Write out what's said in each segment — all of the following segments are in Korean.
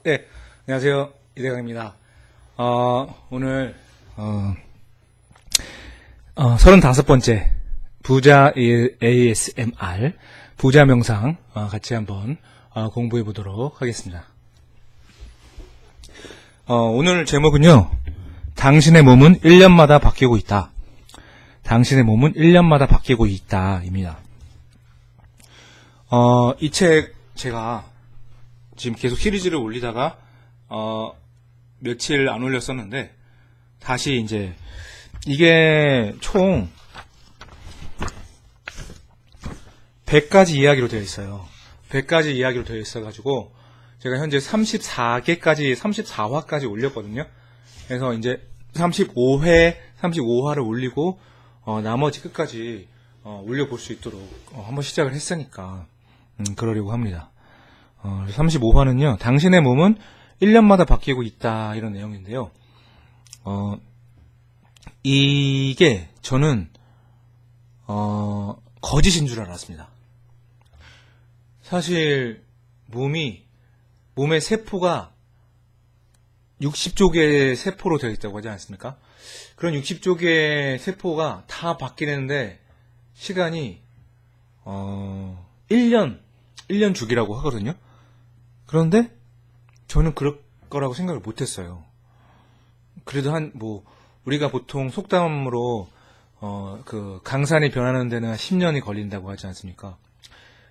네, 안녕하세요. 이대강입니다. 오늘 35번째 부자 ASMR 부자 명상 같이 한번 공부해 보도록 하겠습니다. 오늘 제목은요, 당신의 몸은 1년마다 바뀌고 있다. 당신의 몸은 1년마다 바뀌고 있다 입니다. 이 책 제가 지금 계속 시리즈를 올리다가 며칠 안 올렸었는데 다시 이제 이게 총 100가지 이야기로 되어 있어요. 100가지 이야기로 되어 있어 가지고 제가 현재 34화까지 올렸거든요. 그래서 이제 35화를 올리고 나머지 끝까지 올려볼 수 있도록 한번 시작을 했으니까 그러려고 합니다. 35화는요, 당신의 몸은 1년마다 바뀌고 있다, 이런 내용인데요. 이게 저는 거짓인 줄 알았습니다. 사실 몸의 세포가 60조 개의 세포로 되어 있다고 하지 않습니까? 그런 60조 개의 세포가 다 바뀌는데 시간이 1년 주기라고 하거든요. 그런데 저는 그럴 거라고 생각을 못했어요. 그래도 우리가 보통 속담으로 강산이 변하는 데는 한 10년이 걸린다고 하지 않습니까?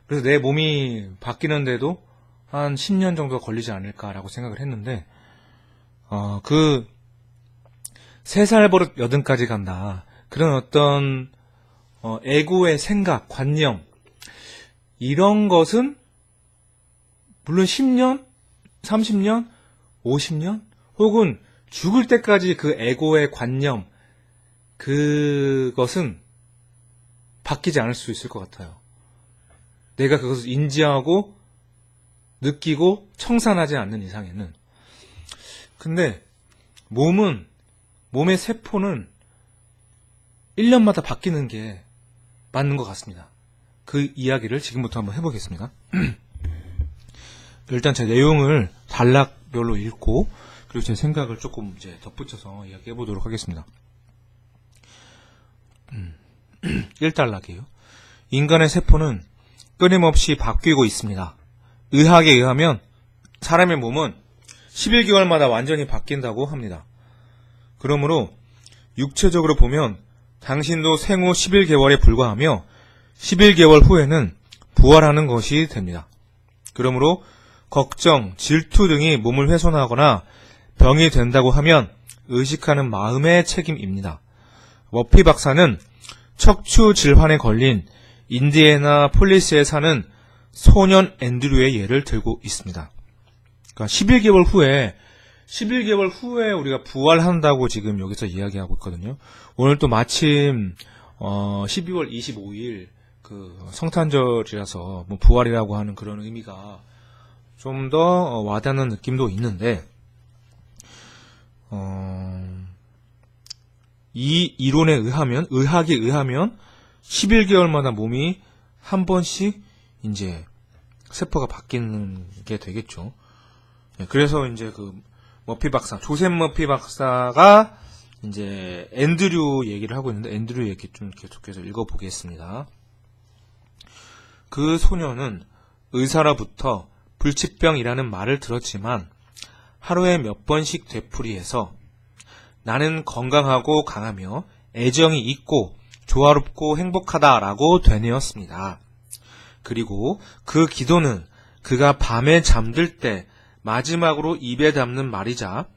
그래서 내 몸이 바뀌는데도 한 10년 정도 걸리지 않을까라고 생각을 했는데 3살 버릇 80까지 간다. 그런 어떤 에고의 생각, 관념, 이런 것은 물론 10년, 30년, 50년 혹은 죽을 때까지 그 에고의 관념, 그것은 바뀌지 않을 수 있을 것 같아요. 내가 그것을 인지하고 느끼고 청산하지 않는 이상에는. 근데 몸의 세포는 1년마다 바뀌는 게 맞는 것 같습니다. 그 이야기를 지금부터 한번 해보겠습니다. 일단 제 내용을 단락별로 읽고 그리고 제 생각을 조금 이제 덧붙여서 이야기해 보도록 하겠습니다. 1단락이에요. 인간의 세포는 끊임없이 바뀌고 있습니다. 의학에 의하면 사람의 몸은 11개월마다 완전히 바뀐다고 합니다. 그러므로 육체적으로 보면 당신도 생후 11개월에 불과하며 11개월 후에는 부활하는 것이 됩니다. 그러므로 걱정, 질투 등이 몸을 훼손하거나 병이 된다고 하면 의식하는 마음의 책임입니다. 머피 박사는 척추 질환에 걸린 인디애나 폴리스에 사는 소년 앤드류의 예를 들고 있습니다. 그러니까 11개월 후에 우리가 부활한다고 지금 여기서 이야기하고 있거든요. 오늘 또 마침 12월 25일 그 성탄절이라서 뭐 부활이라고 하는 그런 의미가 좀 더 와닿는 느낌도 있는데, 이 이론에 의하면, 의학에 의하면 11개월마다 몸이 한 번씩 이제 세포가 바뀌는 게 되겠죠. 그래서 이제 그 머피 박사, 조셉 머피 박사가 이제 앤드류 얘기를 하고 있는데, 앤드류 얘기 좀 계속해서 읽어보겠습니다. 그 소녀는 의사로부터 불치병이라는 말을 들었지만 하루에 몇 번씩 되풀이해서 나는 건강하고 강하며 애정이 있고 조화롭고 행복하다라고 되뇌었습니다. 그리고 그 기도는 그가 밤에 잠들 때 마지막으로 입에 담는 말이자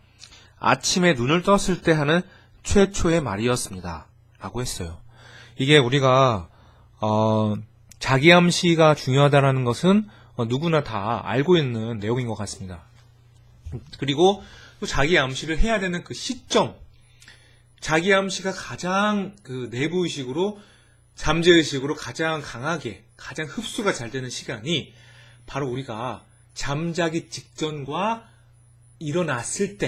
아침에 눈을 떴을 때 하는 최초의 말이었습니다. 라고 했어요. 이게 우리가 자기 암시가 중요하다는 것은 누구나 다 알고 있는 내용인 것 같습니다. 그리고 또 자기 암시를 해야 되는 그 시점, 자기 암시가 가장 그 내부의식으로, 잠재의식으로 가장 강하게, 가장 흡수가 잘 되는 시간이 바로 우리가 잠자기 직전과 일어났을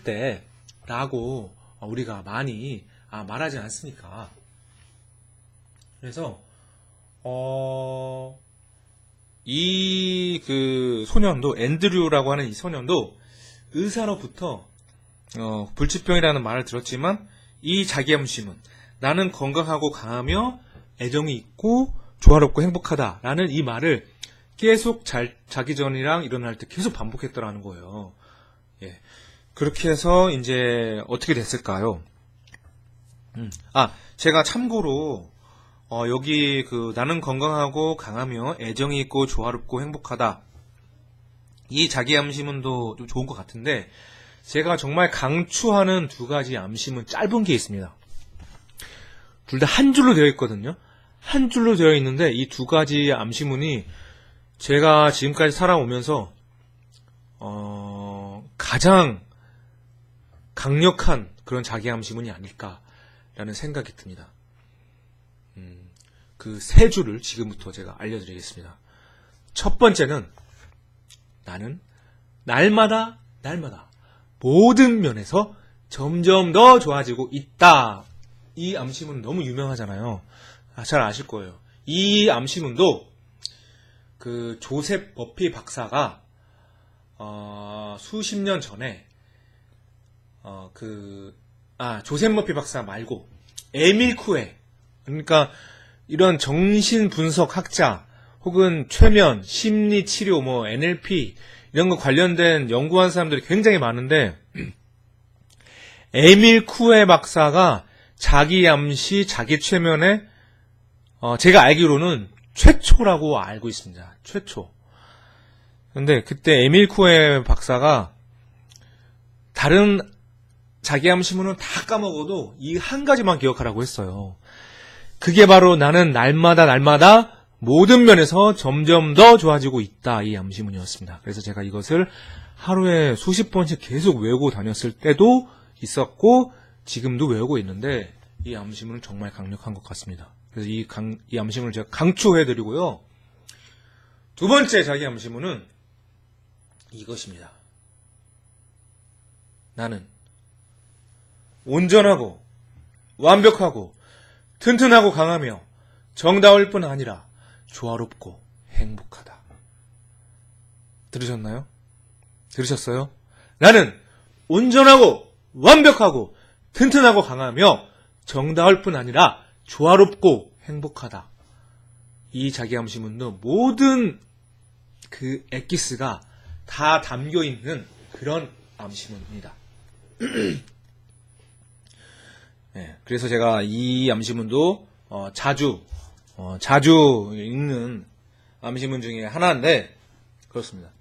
때라고 우리가 많이 말하지 않습니까? 그래서 이 그 소년도, 앤드류라고 하는 이 소년도 의사로부터 불치병이라는 말을 들었지만 이 자기암심은 나는 건강하고 강하며 애정이 있고 조화롭고 행복하다라는 이 말을 계속 자기 전이랑 일어날 때 계속 반복했더라는 거예요. 예. 그렇게 해서 이제 어떻게 됐을까요? 제가 참고로 여기 그 나는 건강하고 강하며 애정이 있고 조화롭고 행복하다. 이 자기 암시문도 좀 좋은 것 같은데 제가 정말 강추하는 두 가지 암시문 짧은 게 있습니다. 둘 다 한 줄로 되어 있거든요. 한 줄로 되어 있는데 이 두 가지 암시문이 제가 지금까지 살아오면서 가장 강력한 그런 자기 암시문이 아닐까라는 생각이 듭니다. 그 세 줄을 지금부터 제가 알려드리겠습니다. 첫 번째는 나는 날마다 모든 면에서 점점 더 좋아지고 있다. 이 암시문 너무 유명하잖아요. 잘 아실 거예요. 이 암시문도 그 조셉 머피 박사가 수십 년 전에 조셉 머피 박사 말고 에밀 쿠에, 그러니까 이런 정신 분석 학자 혹은 최면, 심리 치료, NLP 이런 거 관련된 연구한 사람들이 굉장히 많은데 에밀 쿠에 박사가 자기 암시, 자기 최면에 제가 알기로는 최초라고 알고 있습니다. 최초. 근데 그때 에밀 쿠에 박사가 다른 자기 암시문은 다 까먹어도 이 한 가지만 기억하라고 했어요. 그게 바로 나는 날마다 모든 면에서 점점 더 좋아지고 있다. 이 암시문이었습니다. 그래서 제가 이것을 하루에 수십 번씩 계속 외우고 다녔을 때도 있었고 지금도 외우고 있는데 이 암시문은 정말 강력한 것 같습니다. 그래서 이 암시문을 제가 강추해드리고요. 두 번째 자기 암시문은 이것입니다. 나는 온전하고 완벽하고 튼튼하고 강하며 정다울 뿐 아니라 조화롭고 행복하다. 들으셨나요? 들으셨어요? 나는 온전하고 완벽하고 튼튼하고 강하며 정다울 뿐 아니라 조화롭고 행복하다. 이 자기 암시문도 모든 그 엑기스가 다 담겨 있는 그런 암시문입니다. 네, 그래서 제가 이 암시문도 자주 읽는 암시문 중에 하나인데 그렇습니다.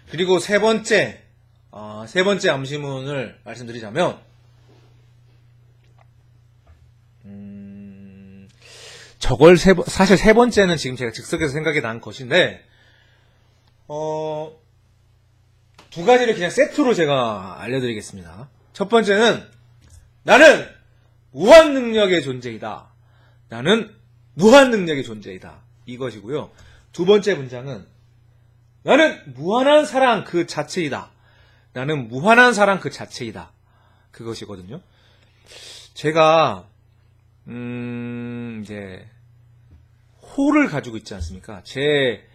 그리고 세 번째 암시문을 말씀드리자면 저걸 사실 세 번째는 지금 제가 즉석에서 생각이 난 것인데 두 가지를 그냥 세트로 제가 알려드리겠습니다. 첫 번째는 나는 무한 능력의 존재이다. 나는 무한 능력의 존재이다. 이것이고요. 두 번째 문장은 나는 무한한 사랑 그 자체이다. 나는 무한한 사랑 그 자체이다. 그것이거든요. 제가 이제 호를 가지고 있지 않습니까? 제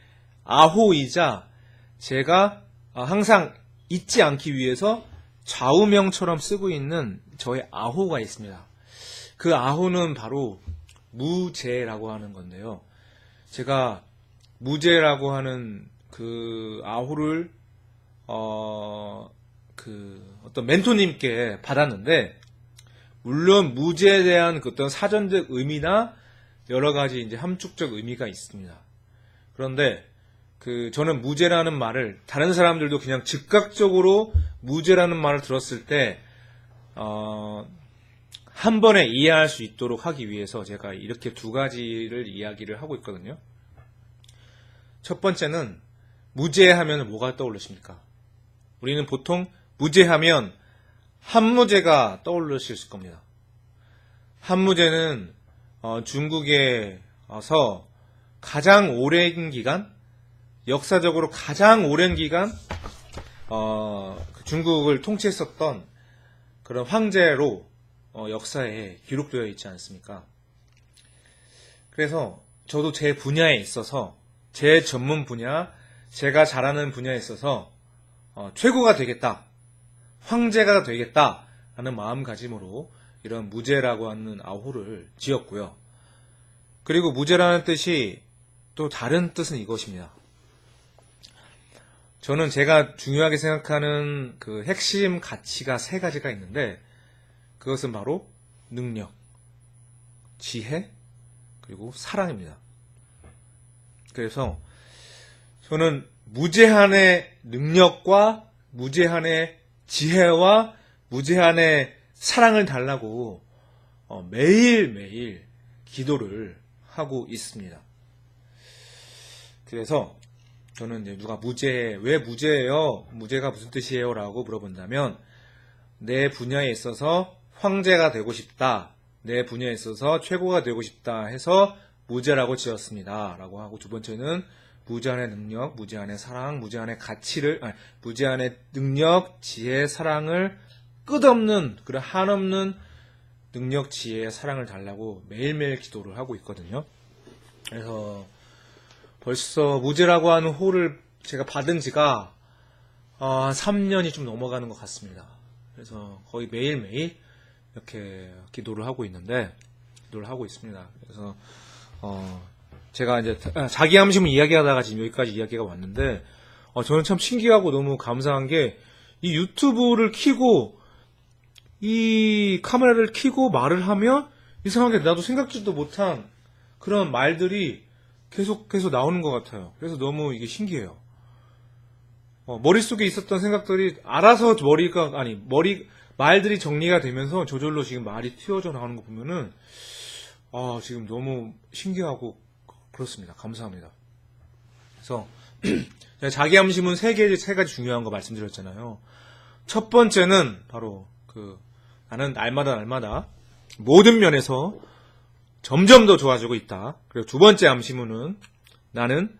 아호이자 제가 항상 잊지 않기 위해서 좌우명처럼 쓰고 있는 저의 아호가 있습니다. 그 아호는 바로 무제라고 하는 건데요. 제가 무제라고 하는 그 아호를 어떤 멘토님께 받았는데, 물론 무제에 대한 그 어떤 사전적 의미나 여러 가지 이제 함축적 의미가 있습니다. 그런데 저는 무제라는 말을 다른 사람들도 그냥 즉각적으로 무제라는 말을 들었을 때 한 번에 이해할 수 있도록 하기 위해서 제가 이렇게 두 가지를 이야기를 하고 있거든요. 첫 번째는 무제하면 뭐가 떠오르십니까? 우리는 보통 무제하면 한무제가 떠오르실 겁니다. 한무제는 중국에서 가장 오랜 기간, 역사적으로 가장 오랜 기간 중국을 통치했었던 그런 황제로 역사에 기록되어 있지 않습니까? 그래서 저도 제 분야에 있어서 제 전문 분야, 제가 잘하는 분야에 있어서 최고가 되겠다, 황제가 되겠다 라는 마음가짐으로 이런 무제라고 하는 아호를 지었고요. 그리고 무제라는 뜻이 또 다른 뜻은 이것입니다. 저는 제가 중요하게 생각하는 그 핵심 가치가 3가지가 있는데, 그것은 바로 능력, 지혜, 그리고 사랑입니다. 그래서 저는 무제한의 능력과 무제한의 지혜와 무제한의 사랑을 달라고 매일매일 기도를 하고 있습니다. 그래서 저는 이제 누가 왜 무제예요? 무제가 무슨 뜻이에요? 라고 물어본다면, 내 분야에 있어서 황제가 되고 싶다, 내 분야에 있어서 최고가 되고 싶다 해서 무제라고 지었습니다 라고 하고, 두 번째는 무제한의 능력, 무제한의 사랑, 무제한의 무제한의 능력, 지혜, 사랑을 끝없는, 그런 한없는 능력, 지혜, 사랑을 달라고 매일매일 기도를 하고 있거든요. 그래서 벌써 무제라고 하는 호를 제가 받은 지가 한 3년이 좀 넘어가는 것 같습니다. 그래서 거의 매일매일 이렇게 기도를 하고 있습니다. 그래서 제가 이제 자기 함심을 이야기하다가 지금 여기까지 이야기가 왔는데, 저는 참 신기하고 너무 감사한 게, 이 유튜브를 켜고 이 카메라를 켜고 말을 하면 이상하게 나도 생각지도 못한 그런 말들이 계속 나오는 것 같아요. 그래서 너무 이게 신기해요. 머릿속에 있었던 생각들이 알아서 말들이 정리가 되면서 저절로 지금 말이 튀어져 나오는 거 보면은, 지금 너무 신기하고 그렇습니다. 감사합니다. 그래서 자기 함심은 3가지 중요한 거 말씀드렸잖아요. 첫 번째는 바로 나는 날마다 모든 면에서 점점 더 좋아지고 있다. 그리고 두 번째 암시문은 나는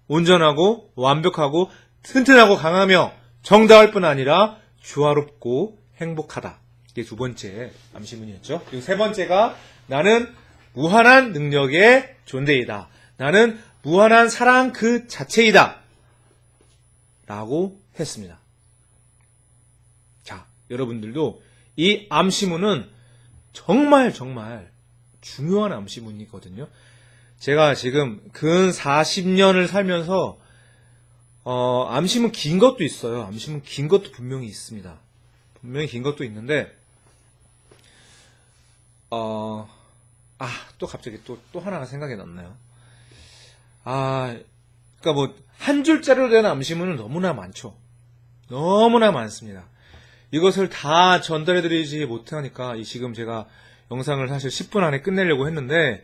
온전하고 완벽하고 튼튼하고 강하며 정다울 뿐 아니라 조화롭고 행복하다. 이게 두 번째 암시문이었죠. 그리고 세 번째가 나는 무한한 능력의 존재이다. 나는 무한한 사랑 그 자체이다. 라고 했습니다. 자, 여러분들도 이 암시문은 정말 중요한 암시문이거든요. 제가 지금 근 40년을 살면서 암시문 긴 것도 있어요. 암시문 긴 것도 분명히 있습니다. 분명히 긴 것도 있는데 또 갑자기 또 하나가 생각이 났네요. 그러니까 뭐 한 줄짜리로 된 암시문은 너무나 많죠. 너무나 많습니다. 이것을 다 전달해드리지 못하니까 지금 제가 영상을 사실 10분 안에 끝내려고 했는데,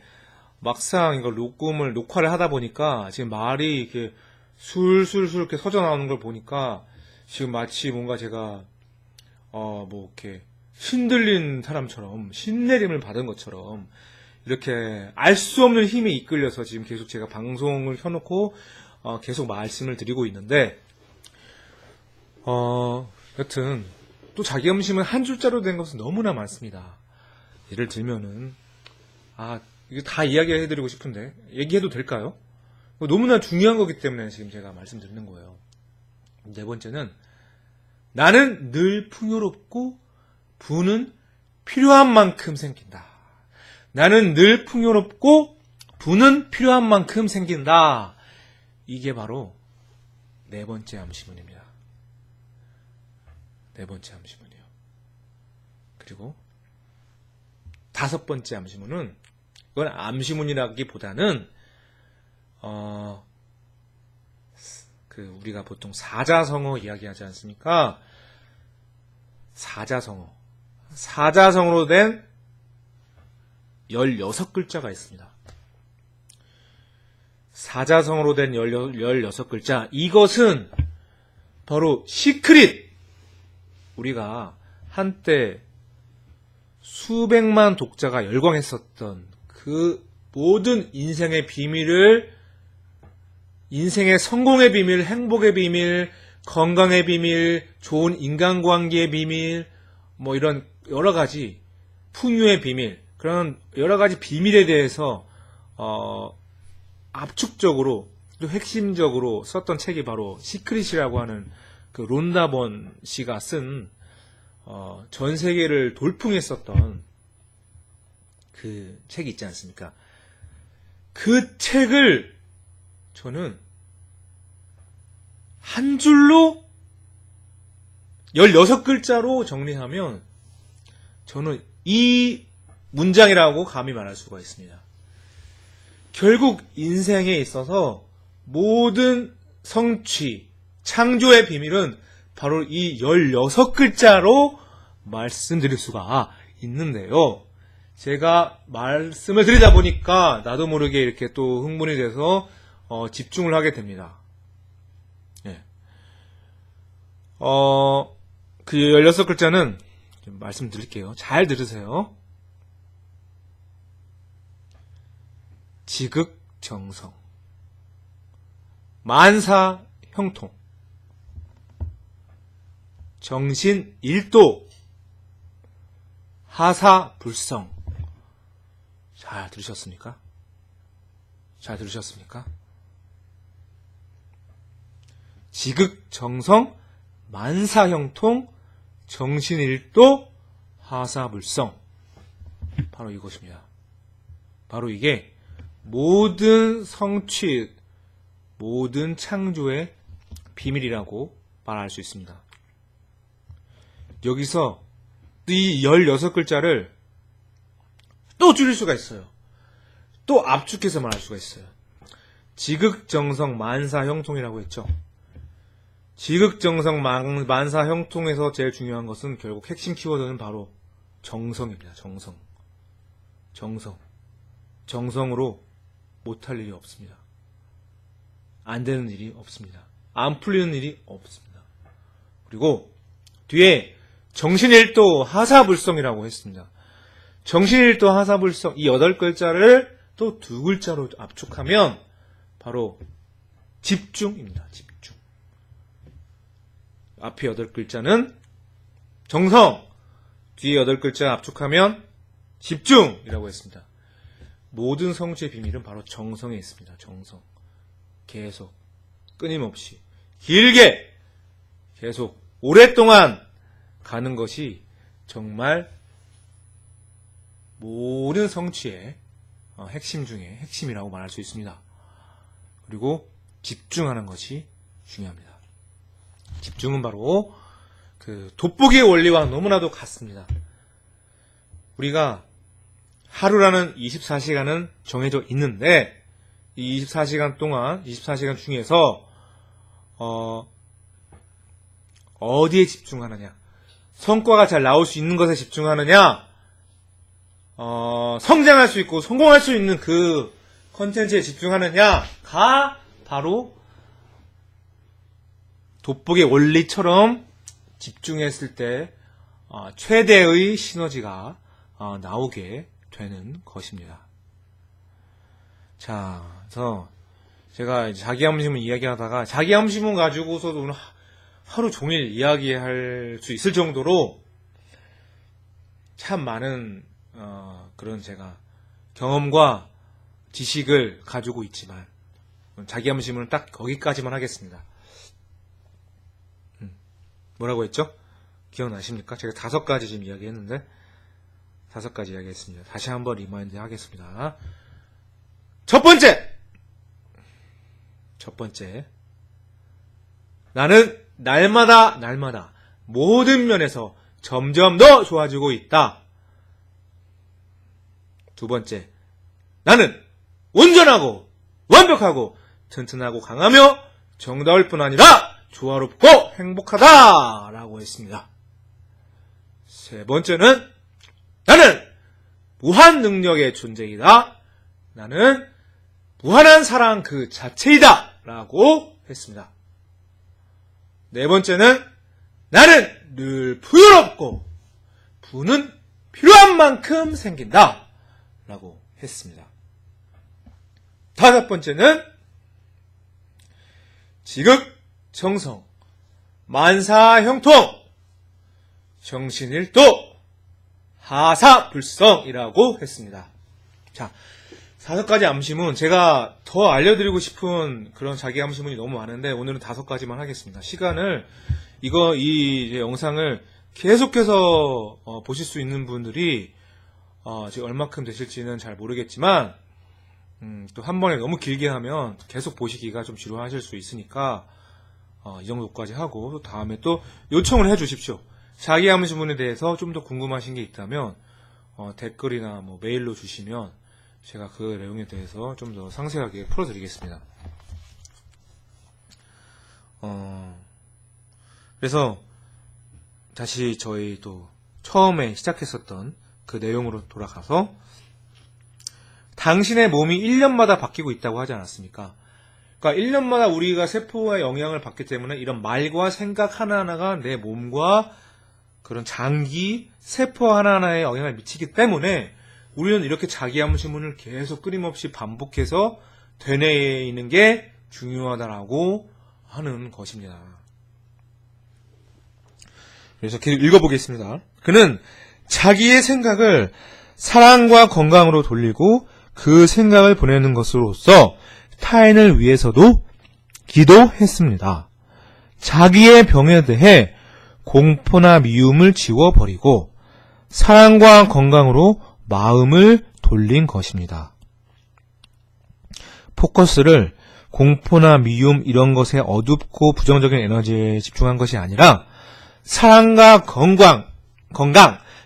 막상 이걸 녹화를 하다 보니까 지금 말이 이렇게 술술 이렇게 서져 나오는 걸 보니까 지금 마치 뭔가 제가 이렇게 신들린 사람처럼, 신내림을 받은 것처럼 이렇게 알 수 없는 힘에 이끌려서 지금 계속 제가 방송을 켜놓고 계속 말씀을 드리고 있는데, 여튼 또 자기 함심은 한 줄자로 된 것은 너무나 많습니다. 예를 들면은 이거 다 이야기해드리고 싶은데 얘기해도 될까요? 너무나 중요한 거기 때문에 지금 제가 말씀드리는 거예요. 네 번째는 나는 늘 풍요롭고 부는 필요한 만큼 생긴다. 나는 늘 풍요롭고 부는 필요한 만큼 생긴다. 이게 바로 네 번째 암시문입니다. 네 번째 암시문이요. 그리고 다섯 번째 암시문은, 이건 암시문이라기보다는 우리가 보통 사자성어 이야기하지 않습니까? 사자성어로 된 16글자가 있습니다. 사자성어로 된 16글자. 이것은 바로 시크릿! 우리가 한때 수백만 독자가 열광했었던 그 모든 인생의 비밀을, 인생의 성공의 비밀, 행복의 비밀, 건강의 비밀, 좋은 인간관계의 비밀, 뭐 이런 여러가지 풍요의 비밀, 그런 여러가지 비밀에 대해서 압축적으로 또 핵심적으로 썼던 책이 바로 시크릿이라고 하는 그 론다번 씨가 쓴 전 세계를 돌풍했었던 그 책이 있지 않습니까? 그 책을 저는 한 줄로 16글자로 정리하면 저는 이 문장이라고 감히 말할 수가 있습니다. 결국 인생에 있어서 모든 성취, 창조의 비밀은 바로 이 16글자로 말씀드릴 수가 있는데요. 제가 말씀을 드리다 보니까 나도 모르게 이렇게 또 흥분이 돼서 집중을 하게 됩니다. 예. 그 16글자는 좀 말씀드릴게요. 잘 들으세요. 지극정성, 만사형통, 정신일도, 하사불성. 잘 들으셨습니까? 잘 들으셨습니까? 지극정성, 만사형통, 정신일도, 하사불성. 바로 이것입니다. 바로 이게 모든 성취, 모든 창조의 비밀이라고 말할 수 있습니다. 여기서 이 16글자를 또 줄일 수가 있어요. 또 압축해서 말할 수가 있어요. 지극정성 만사형통이라고 했죠. 지극정성 만사형통에서 제일 중요한 것은 결국 핵심 키워드는 바로 정성입니다. 정성으로 못할 일이 없습니다. 안 되는 일이 없습니다. 안 풀리는 일이 없습니다. 그리고 뒤에 정신일도 하사불성이라고 했습니다. 정신일도 하사불성, 이 8글자를 또 2글자로 압축하면 바로 집중입니다. 집중. 앞에 8글자는 정성, 뒤에 8글자 압축하면 집중이라고 했습니다. 모든 성취의 비밀은 바로 정성에 있습니다. 정성. 계속, 끊임없이, 길게, 계속, 오랫동안 가는 것이 정말 모든 성취의 핵심 중에 핵심이라고 말할 수 있습니다. 그리고 집중하는 것이 중요합니다. 집중은 바로 그 돋보기의 원리와 너무나도 같습니다. 우리가 하루라는 24시간은 정해져 있는데 이 24시간 동안 24시간 중에서 어디에 집중하느냐, 성과가 잘 나올 수 있는 것에 집중하느냐, 성장할 수 있고 성공할 수 있는 그 컨텐츠에 집중하느냐가 바로 돋보기의 원리처럼 집중했을 때 최대의 시너지가 나오게 되는 것입니다. 자, 그래서 제가 자기암시문 이야기하다가 자기암시문 가지고서도 오늘 하루 종일 이야기할 수 있을 정도로 참 많은 그런 제가 경험과 지식을 가지고 있지만 자기암시문은 딱 거기까지만 하겠습니다. 뭐라고 했죠? 기억나십니까? 제가 5가지 지금 이야기했는데 5가지 이야기했습니다. 다시 한번 리마인드 하겠습니다. 첫 번째, 나는 날마다 모든 면에서 점점 더 좋아지고 있다. 두 번째, 나는 온전하고 완벽하고 튼튼하고 강하며 정다울 뿐 아니라 조화롭고 행복하다 라고 했습니다. 세 번째는 나는 무한 능력의 존재이다. 나는 무한한 사랑 그 자체이다 라고 했습니다. 네 번째는 나는 늘 부유롭고 부는 필요한 만큼 생긴다 라고 했습니다. 다섯 번째는 지극정성, 만사형통, 정신일도, 하사불성이라고 했습니다. 자, 5가지 암시문, 제가 더 알려드리고 싶은 그런 자기 암시문이 너무 많은데 오늘은 5가지만 하겠습니다. 시간을 이 이제 영상을 계속해서 보실 수 있는 분들이 지금 얼마큼 되실지는 잘 모르겠지만 또 한 번에 너무 길게 하면 계속 보시기가 좀 지루하실 수 있으니까 이 정도까지 하고 또 다음에 또 요청을 해 주십시오. 자기 암시문에 대해서 좀 더 궁금하신 게 있다면 댓글이나 뭐 메일로 주시면 제가 그 내용에 대해서 좀 더 상세하게 풀어드리겠습니다. 그래서 다시 저희 또 처음에 시작했었던 그 내용으로 돌아가서 당신의 몸이 1년마다 바뀌고 있다고 하지 않았습니까? 그러니까 1년마다 우리가 세포의 영향을 받기 때문에 이런 말과 생각 하나하나가 내 몸과 그런 장기, 세포 하나하나에 영향을 미치기 때문에 우리는 이렇게 자기 암시문을 계속 끊임없이 반복해서 되뇌이는 게 중요하다라고 하는 것입니다. 그래서 계속 읽어보겠습니다. 그는 자기의 생각을 사랑과 건강으로 돌리고 그 생각을 보내는 것으로서 타인을 위해서도 기도했습니다. 자기의 병에 대해 공포나 미움을 지워버리고 사랑과 건강으로 마음을 돌린 것입니다. 포커스를 공포나 미움 이런 것에 어둡고 부정적인 에너지에 집중한 것이 아니라 사랑과 건강,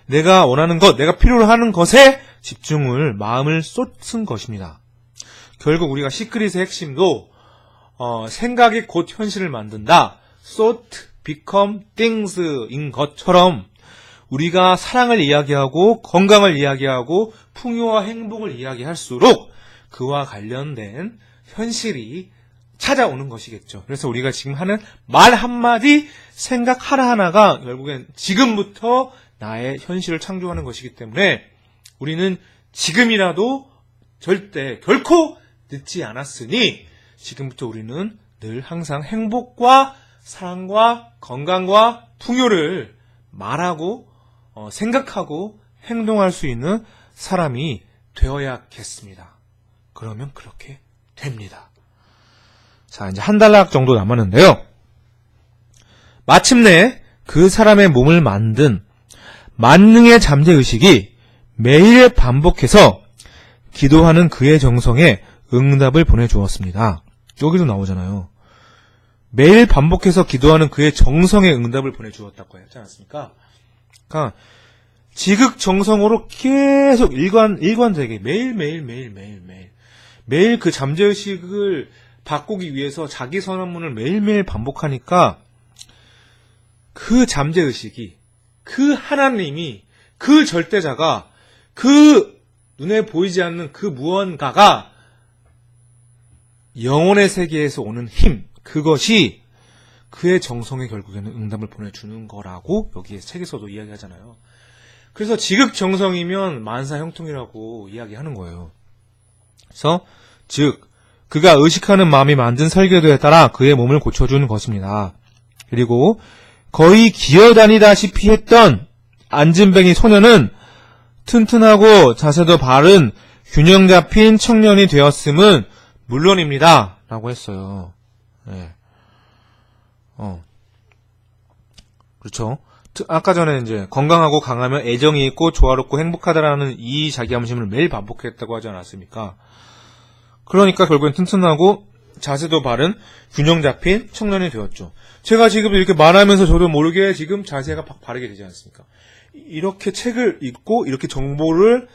내가 원하는 것, 내가 필요로 하는 것에 마음을 쏟은 것입니다. 결국 우리가 시크릿의 핵심도 생각이 곧 현실을 만든다. thought become things인 것처럼 우리가 사랑을 이야기하고 건강을 이야기하고 풍요와 행복을 이야기할수록 그와 관련된 현실이 찾아오는 것이겠죠. 그래서 우리가 지금 하는 말 한마디, 생각 하나하나가 결국엔 지금부터 나의 현실을 창조하는 것이기 때문에 우리는 지금이라도 결코 늦지 않았으니 지금부터 우리는 늘 항상 행복과 사랑과 건강과 풍요를 말하고 생각하고 행동할 수 있는 사람이 되어야겠습니다. 그러면 그렇게 됩니다. 자, 이제 한 단락 정도 남았는데요. 마침내 그 사람의 몸을 만든 만능의 잠재의식이 매일 반복해서 기도하는 그의 정성에 응답을 보내주었습니다. 여기도 나오잖아요. 매일 반복해서 기도하는 그의 정성에 응답을 보내주었다고 하지 않았습니까? 그러니까 지극정성으로 계속 일관되게 매일 그 잠재의식을 바꾸기 위해서 자기 선언문을 매일매일 반복하니까 그 잠재의식이, 그 하나님이, 그 절대자가, 그 눈에 보이지 않는 그 무언가가 영혼의 세계에서 오는 힘, 그것이 그의 정성에 결국에는 응답을 보내주는 거라고 여기에 책에서도 이야기하잖아요. 그래서 지극정성이면 만사형통이라고 이야기하는 거예요. 그래서 즉 그가 의식하는 마음이 만든 설계도에 따라 그의 몸을 고쳐주는 것입니다. 그리고 거의 기어다니다시피 했던 안진뱅이 소년은 튼튼하고 자세도 바른 균형 잡힌 청년이 되었음은 물론입니다. 라고 했어요. 네. 그렇죠. 아까 전에 이제 건강하고 강하면 애정이 있고 조화롭고 행복하다라는 이 자기 암시문을 매일 반복했다고 하지 않았습니까? 그러니까 결국엔 튼튼하고 자세도 바른 균형 잡힌 청년이 되었죠. 제가 지금 이렇게 말하면서 저도 모르게 지금 자세가 바르게 되지 않습니까? 이렇게 책을 읽고 이렇게 정보를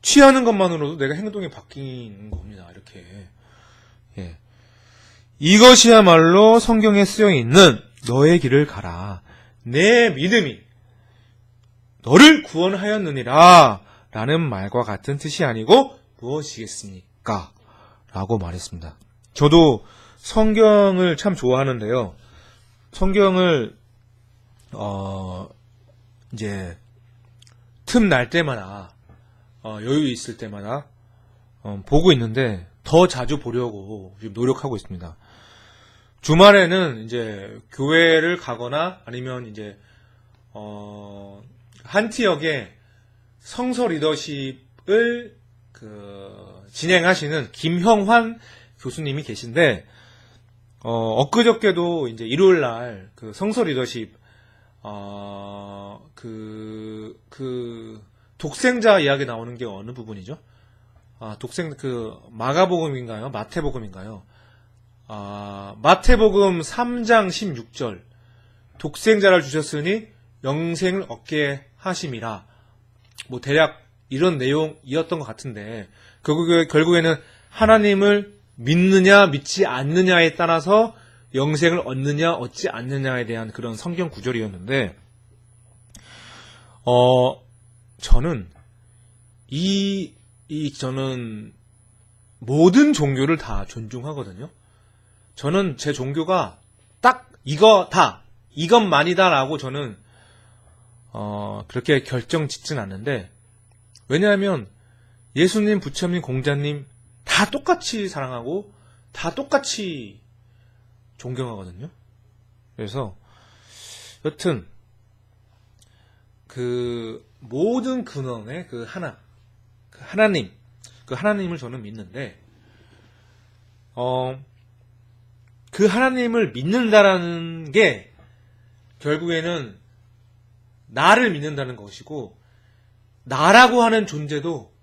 취하는 것만으로도 내가 행동이 바뀌는 겁니다. 이렇게. 예. 이것이야말로 성경에 쓰여 있는 너의 길을 가라. 내 믿음이 너를 구원하였느니라 라는 말과 같은 뜻이 아니고 무엇이겠습니까? 라고 말했습니다. 저도 성경을 참 좋아하는데요. 성경을 이제 틈 날 때마다 여유 있을 때마다 보고 있는데 더 자주 보려고 지금 노력하고 있습니다. 주말에는 이제 교회를 가거나 아니면 이제 한 티역에 성서 리더십을 진행하시는 김형환 교수님이 계신데, 엊그저께도 이제 일요일 날 성서 리더십, 독생자 이야기 나오는 게 어느 부분이죠? 마가복음인가요? 마태복음인가요? 마태복음 3장 16절. 독생자를 주셨으니 영생을 얻게 하심이라. 뭐 대략 이런 내용이었던 것 같은데, 결국에는 하나님을 믿느냐 믿지 않느냐에 따라서 영생을 얻느냐 얻지 않느냐에 대한 그런 성경 구절이었는데, 저는 저는 모든 종교를 다 존중하거든요. 저는 제 종교가 딱 이것만이다라고 저는 그렇게 결정 짓진 않는데, 왜냐하면 예수님, 부처님, 공자님 다 똑같이 사랑하고 다 똑같이 존경하거든요. 그래서 여튼 모든 근원의 하나님을 저는 믿는데, 그 하나님을 믿는다라는 게 결국에는 나를 믿는다는 것이고, 나라고 하는 존재도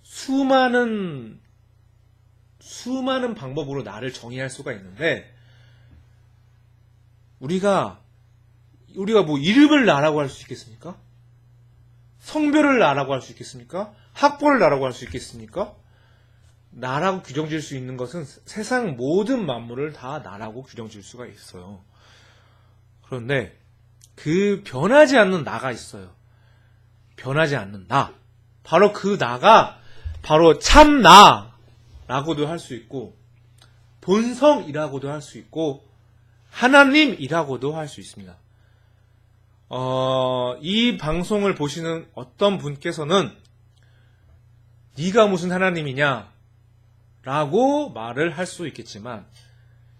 수많은 방법으로 나를 정의할 수가 있는데, 우리가 뭐 이름을 나라고 할 수 있겠습니까? 성별을 나라고 할 수 있겠습니까? 학벌을 나라고 할 수 있겠습니까? 나라고 규정 지을 수 있는 것은 세상 모든 만물을 다 나라고 규정 지을 수가 있어요. 그런데 변하지 않는 나가 있어요. 변하지 않는 나. 바로 그 나가 바로 참 나라고도 할 수 있고, 본성이라고도 할 수 있고, 하나님이라고도 할 수 있습니다. 이 방송을 보시는 어떤 분께서는 네가 무슨 하나님이냐 라고 말을 할 수 있겠지만,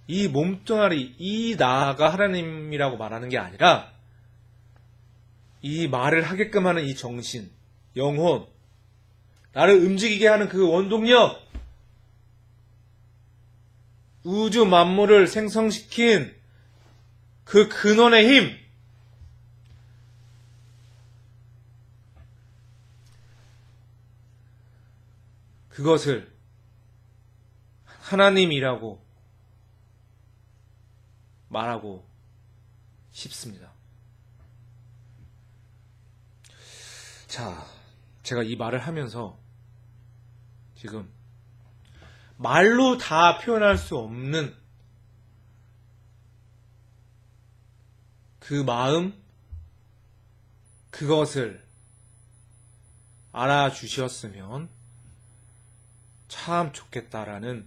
이 몸뚱아리, 이 나가 하나님이라고 말하는 게 아니라, 이 말을 하게끔 하는 이 정신, 영혼, 나를 움직이게 하는 그 원동력, 우주 만물을 생성시킨 그 근원의 힘, 그것을 하나님이라고 말하고 싶습니다. 자, 제가 이 말을 하면서 지금 말로 다 표현할 수 없는 그 마음, 그것을 알아주셨으면 참 좋겠다라는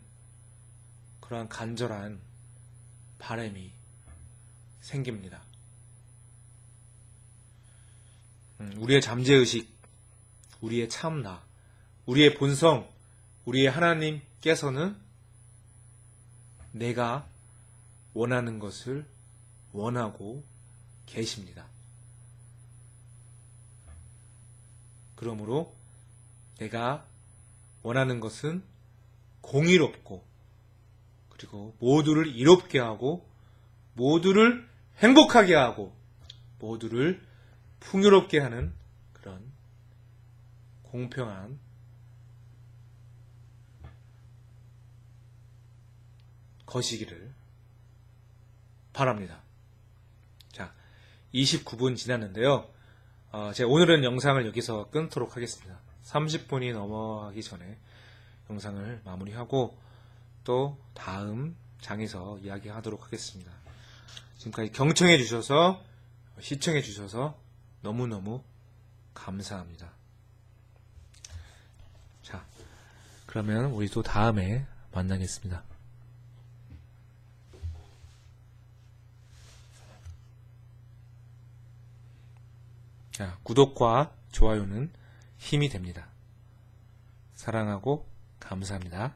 그러한 간절한 바람이 생깁니다. 우리의 잠재의식, 우리의 참나, 우리의 본성, 우리의 하나님께서는 내가 원하는 것을 원하고 계십니다. 그러므로 내가 원하는 것은 공의롭고, 그리고 모두를 이롭게 하고, 모두를 행복하게 하고, 모두를 풍요롭게 하는 그런 공평한 것이기를 바랍니다. 자, 29분 지났는데요. 제가 오늘은 영상을 여기서 끊도록 하겠습니다. 30분이 넘어가기 전에 영상을 마무리하고 또 다음 장에서 이야기하도록 하겠습니다. 지금까지 경청해 주셔서, 시청해 주셔서 너무너무 감사합니다. 자, 그러면 우리 또 다음에 만나겠습니다. 자, 구독과 좋아요는 힘이 됩니다. 사랑하고 감사합니다.